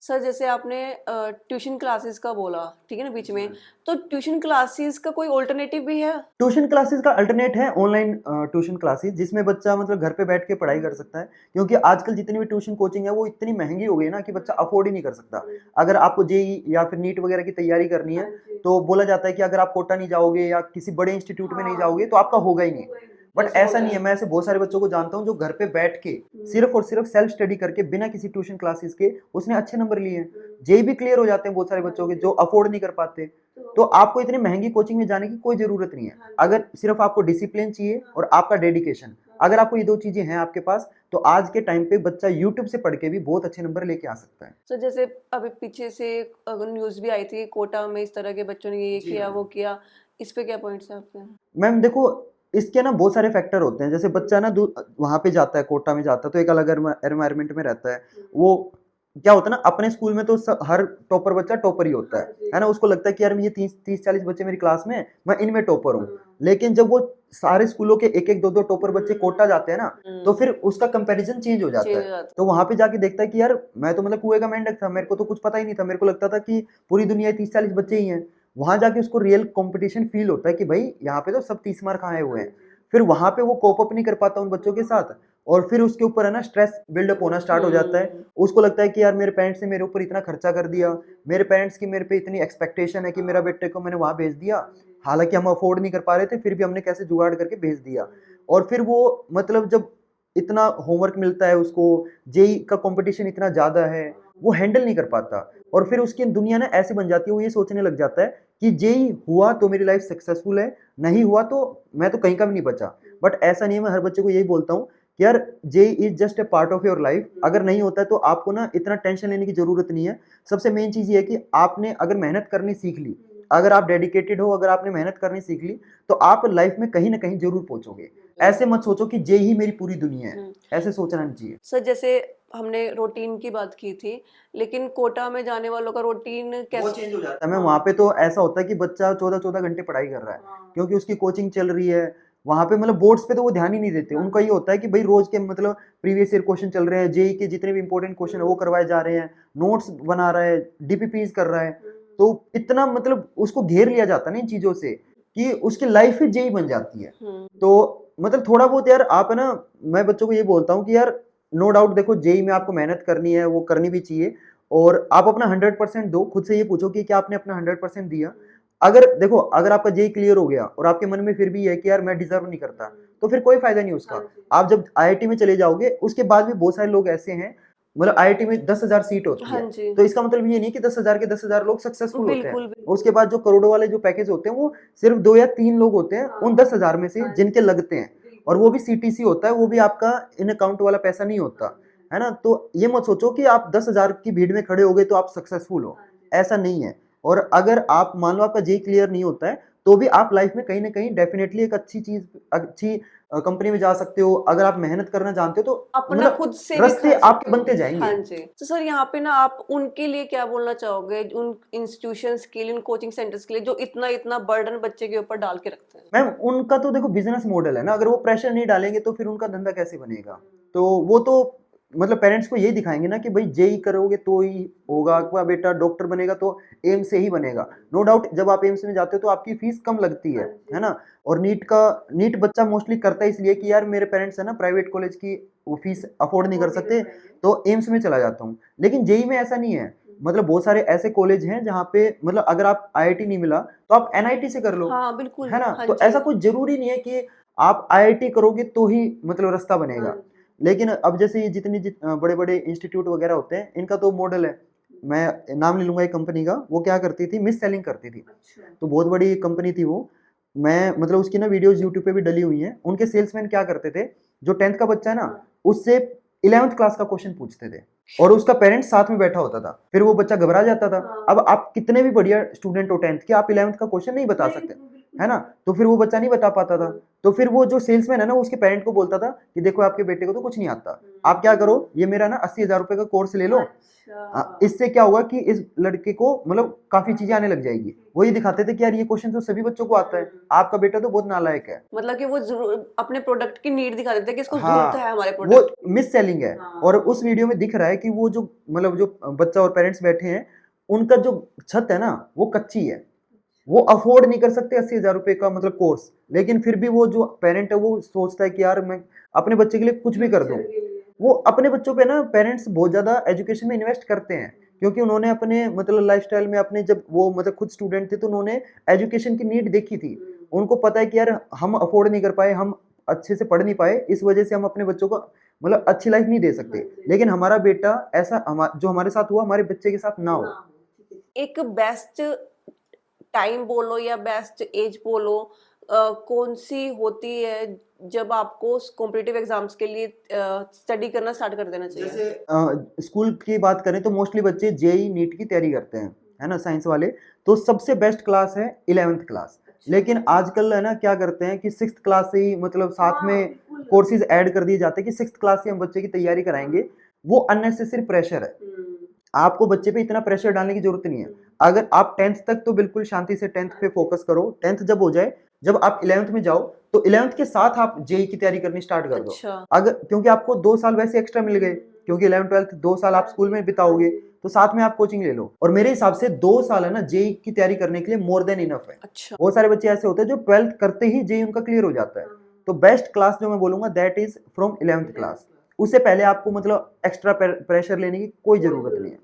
Sir जैसे आपने tuition classes का बोला, ठीक है ना बीच में, जी। तो ट्यूशन क्लासेस का कोई अल्टरनेटिव भी है? ट्यूशन क्लासेस का अल्टरनेट है ऑनलाइन ट्यूशन क्लासेस जिसमें बच्चा मतलब घर पे बैठ के पढ़ाई कर सकता है क्योंकि आजकल जितनी भी ट्यूशन कोचिंग है वो इतनी महंगी हो गई है ना कि बच्चा अफोर्ड ही नहीं कर सकता। अगर आपको जेई या फिर नीट वगैरह की तैयारी करनी है तो बोला जाता है कि अगर आप कोटा नहीं जाओगे या किसी बड़े इंस्टीट्यूट में नहीं जाओगे तो आपका होगा ही नहीं। बट ऐसा ऐसा होता नहीं है, है। मैं ऐसे बहुत सारे बच्चों को जानता हूँ जो घर पे बैठ के सिर्फ और सिर्फ सेल्फ स्टडी करके बिना किसी ट्यूशन क्लासेस के उसने अच्छे नंबर लिए हैं। जेई भी क्लियर हो जाते हैं बहुत सारे बच्चों के जो अफोर्ड नहीं कर पाते। तो आपको इतनी महंगी कोचिंग में जाने की कोई जरूरत नहीं है। अगर सिर्फ आपको डिसिप्लिन चाहिए और आपका डेडिकेशन, अगर आपको ये दो चीजें हैं आपके पास तो आज के टाइम पे बच्चा यूट्यूब से पढ़ के भी बहुत अच्छे नंबर लेके आ सकता है। तो जैसे अभी पीछे से न्यूज़ भी आई थी, कोटा में इस तरह के बच्चों ने ये जी किया, मैम। वो किया। इस पे क्या पॉइंट्स हैं आपके? मैम देखो, इसके ना बहुत सारे फैक्टर होते हैं। जैसे बच्चा ना वहां पे जाता है, कोटा में जाता है तो एक अलग एनवायरमेंट में रहता है। वो क्या होता है ना, अपने स्कूल में तो हर टॉपर बच्चा टॉपर ही होता है ना। उसको लगता है कि यार ये 30-40 बच्चे मेरी क्लास में, मैं इनमें टॉपर हूँ। लेकिन जब वो सारे स्कूलों के एक एक दो दो टॉपर बच्चे कोटा जाते हैं ना तो फिर उसका कंपैरिजन चेंज हो जाता चेंज है। हो जाता तो वहां पे जाके देखता है कि यार मैं तो मतलब कुएं का मेंढक था, मेरे को तो कुछ पता ही नहीं था, मेरे को लगता था कि पूरी दुनिया 30-40 बच्चे ही हैं। वहां जाके उसको रियल कंपटीशन फील होता है कि भाई यहाँ पे तो सब 30 मार्क आए हुए हैं। फिर वहां पे वो कोप अप नहीं कर पाता उन बच्चों के साथ और फिर उसके ऊपर है ना स्ट्रेस बिल्डअप होना स्टार्ट हो जाता है। उसको लगता है कि यार मेरे पेरेंट्स ने मेरे ऊपर इतना खर्चा कर दिया, मेरे पेरेंट्स की मेरे पे इतनी एक्सपेक्टेशन है कि मेरा बेटे को मैंने वहां भेज दिया, हालांकि हम अफोर्ड नहीं कर पा रहे थे फिर भी हमने कैसे जुगाड़ करके भेज दिया। और फिर वो मतलब जब इतना होमवर्क मिलता है उसको, जेई का कंपटीशन इतना ज्यादा है, वो हैंडल नहीं कर पाता। और फिर उसकी दुनिया ना ऐसे बन जाती है, वो ये सोचने लग जाता है कि जेई हुआ तो मेरी लाइफ सक्सेसफुल है, नहीं हुआ तो मैं तो कहीं का भी नहीं बचा। बट ऐसा नहीं है, मैं हर बच्चे को यही बोलता हूँ कि यार JEE is just a part of your life. अगर नहीं होता है तो आपको ना इतना टेंशन लेने की जरूरत नहीं है। सबसे मेन चीज ये है कि आपने अगर मेहनत करनी सीख ली, अगर आप डेडिकेटेड हो, अगर आपने मेहनत करनी सीख ली तो आप लाइफ में कहीं ना कहीं जरूर पहुंचोगे। ऐसे मत सोचो कि जेई ही मेरी पूरी दुनिया है, ऐसे सोचना नहीं चाहिए। सर जैसे हमने रूटीन की बात की थी, लेकिन कोटा में जाने वालों का रूटीन वो कैसे? चेंज हो जाता है मैम। वहाँ पे तो ऐसा होता है कि बच्चा 14-14 घंटे पढ़ाई कर रहा है क्योंकि उसकी कोचिंग चल रही है। वहाँ पे मतलब बोर्ड्स पे तो वो ध्यान ही नहीं देते। उनका ये होता है कि भाई रोज के मतलब प्रीवियस ईयर क्वेश्चन चल रहे हैं, जेई के जितने भी इंपॉर्टेंट क्वेश्चन है वो करवाए जा रहे हैं, नोट्स बना रहा है, डीपीपीज कर रहा है। तो इतना मतलब उसको घेर लिया जाता है ना इन चीजों से कि उसकी लाइफ ही जेई बन जाती है। तो मतलब थोड़ा बहुत यार आप है ना, मैं बच्चों को ये बोलता हूँ कि यार नो डाउट देखो जेई में आपको मेहनत करनी है, वो करनी भी चाहिए। और आप अपना 100% दो। खुद से ये पूछो कि क्या आपने अपना 100% दिया। अगर देखो, अगर आपका जेई क्लियर हो गया और आपके मन में फिर भी है कि यार मैं डिजर्व नहीं करता, तो फिर कोई फायदा नहीं उसका। आप जब आईआईटी में चले जाओगे उसके बाद भी बहुत सारे लोग ऐसे हैं, मतलब आईआईटी में 10,000 सीट होती हाँ है। जी। तो इसका मतलब ये नहीं कि 10,000 के 10,000 लोग सक्सेसफुल होते हैं। बिल्कुल, बिल्कुल। उसके बाद जो करोड़ों वाले जो पैकेज होते हैं वो सिर्फ 2 या 3 लोग होते हैं उन 10,000 में से जिनके लगते हैं। और वो भी सीटीसी होता है, वो भी आपका इन अकाउंट वाला पैसा नहीं होता है ना। तो ये मत सोचो कि आप 10,000 की भीड़ में खड़े हो गए तो आप सक्सेसफुल हो, ऐसा नहीं है। और अगर आप मान लो आपका जेई क्लियर नहीं होता है तो भी आप लाइफ में कहीं ना कहीं डेफिनेटली एक अच्छी चीज, अच्छी कंपनी में जा सकते हो। अगर आप मेहनत करना जानते हो तो अपना मतलब खुद से भी रास्ते कर सकते आपके हो। बनते हाँ जाएंगे। जी। तो सर यहाँ पे ना आप उनके लिए क्या बोलना चाहोगे, उन इंस्टीट्यूशंस के लिए, उन कोचिंग सेंटर्स के लिए जो इतना इतना बर्डन बच्चे के ऊपर डाल के रखते हैं? मैम उनका तो देखो बिजनेस मॉडल है ना, अगर वो प्रेशर नहीं डालेंगे तो फिर उनका धंधा कैसे बनेगा। तो वो तो मतलब पेरेंट्स को यही दिखाएंगे ना कि भाई जेई करोगे तो ही होगा, आपका बेटा डॉक्टर बनेगा तो एम्स से ही बनेगा। नो डाउट जब आप एम्स में जाते हो तो आपकी फीस कम लगती है ना। और नीट बच्चा मोस्टली करता है इसलिए कि यार मेरे पेरेंट्स है ना प्राइवेट कॉलेज की वो फीस अफोर्ड नहीं कर सकते तो एम्स में चला जाता हूँ। लेकिन जेई में ऐसा नहीं है। मतलब बहुत सारे ऐसे कॉलेज हैं जहाँ पे मतलब अगर आप आईआईटी नहीं मिला तो आप एनआईटी से कर लो, हाँ, बिल्कुल। है ना। हाँ तो जी। ऐसा कुछ जरूरी नहीं है कि आप आईआईटी करोगे तो ही मतलब रास्ता बनेगा। लेकिन अब जैसे ये बड़े बड़े इंस्टीट्यूट वगैरह होते हैं इनका तो मॉडल है। मैं नाम ले लूंगा एक कंपनी का, वो क्या करती थी, मिस सेलिंग करती थी। तो बहुत बड़ी कंपनी थी वो। मैं मतलब उसकी ना वीडियोस यूट्यूब पे भी डली हुई हैं। उनके सेल्समैन क्या करते थे, जो 10th का बच्चा है ना उससे 11th क्लास का क्वेश्चन पूछते थे और उसका पेरेंट्स साथ में बैठा होता था, फिर वो बच्चा घबरा जाता था। अब आप कितने भी बढ़िया स्टूडेंट हो 10th के, आप 11th का क्वेश्चन नहीं बता सकते। है ना। तो फिर वो बच्चा नहीं बता पाता था, तो फिर वो जो सेल्समैन है ना, वो उसके पेरेंट को बोलता था कि देखो आपके बेटे को तो कुछ नहीं आता, आप क्या करो, ये मेरा ना 80,000 रुपए का कोर्स ले लो, इससे क्या होगा कि इस लड़के को मतलब काफी चीजें आने लग जाएगी। वो ये दिखाते थे कि यार ये क्वेश्चन तो सभी बच्चों को आता है, आपका बेटा तो बहुत नालायक है। मतलब कि वो जरूर अपने प्रोडक्ट की नीड दिखा देते हैं कि इसको हाँ, जरूरत है हमारे वो प्रोडक्ट मिस सेलिंग है। और उस वीडियो में दिख रहा है कि वो जो मतलब जो बच्चा और पेरेंट्स बैठे हैं, उनका जो छत है ना वो कच्ची है, वो अफोर्ड नहीं कर सकते 80,000 रुपए का मतलब कोर्स, लेकिन फिर भी वो जो पेरेंट है वो सोचता है कि यार मैं अपने बच्चे के लिए कुछ भी कर दूं। वो अपने बच्चों पे ना पेरेंट्स बहुत ज्यादा एजुकेशन में इन्वेस्ट करते हैं, क्योंकि उन्होंने अपने मतलब लाइफस्टाइल में अपने जब वो मतलब खुद स्टूडेंट थे तो उन्होंने एजुकेशन की नीड देखी थी। उनको पता है कि यार हम अफोर्ड नहीं कर पाए, हम अच्छे से पढ़ नहीं पाए, इस वजह से हम अपने बच्चों को मतलब अच्छी लाइफ नहीं दे सकते, लेकिन हमारा बेटा ऐसा जो हमारे साथ हुआ हमारे बच्चे के साथ ना हो। एक बेस्ट टाइम बोलो या बेस्ट एज बोलो, कौन सी होती है जब आपको कॉम्पिटिटिव एग्जाम्स के लिए स्टडी करना स्टार्ट कर देना चाहिए? जैसे स्कूल की बात करें तो मोस्टली बच्चे जेई नीट की तैयारी करते हैं, है ना, साइंस वाले। तो सबसे बेस्ट क्लास है 11th क्लास। लेकिन आजकल है ना क्या करते हैं कि 6th क्लास से ही मतलब साथ में कोर्सेज ऐड कर दिए जाते हैं कि 6th क्लास से हम बच्चे की तैयारी कराएंगे। वो अननेसेसरी प्रेशर है, आपको बच्चे पे इतना प्रेशर डालने की जरूरत नहीं है। अगर आप 10th तक तो बिल्कुल शांति से 10th पे फोकस करो, 10th जब हो जाए, जब आप 11th में जाओ तो 11th के साथ आप जेई की तैयारी करनी स्टार्ट कर दो। अच्छा। अगर क्योंकि आपको 2 साल वैसे एक्स्ट्रा मिल गए, क्योंकि 11th 12th 2 साल आप स्कूल में बिताओगे, तो साथ में आप कोचिंग ले लो। और मेरे हिसाब से 2 साल है ना जेई की तैयारी करने के लिए मोर देन इनफ है। अच्छा। बहुत सारे बच्चे ऐसे होते हैं जो 12th करते ही जेई उनका क्लियर हो जाता है। तो बेस्ट क्लास जो मैं बोलूंगा that is from 11th class. उससे पहले आपको मतलब एक्स्ट्रा प्रेशर लेने की कोई जरूरत नहीं है।